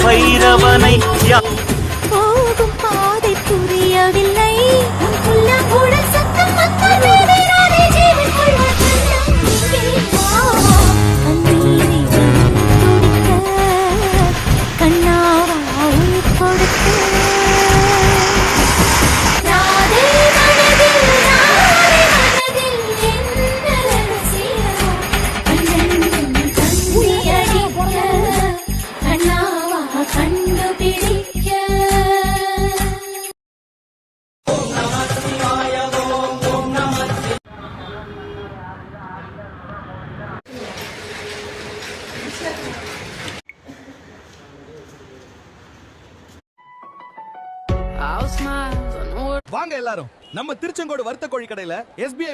பைரவனை போகும் பாதை புரியவில்லை உடல் சத்தம் கண்ணாவா உயிர் கொடுக்க வாங்க எல்லாரும் நம்ம திருச்செங்கோடு வறுத்த கோழி கடையில SBI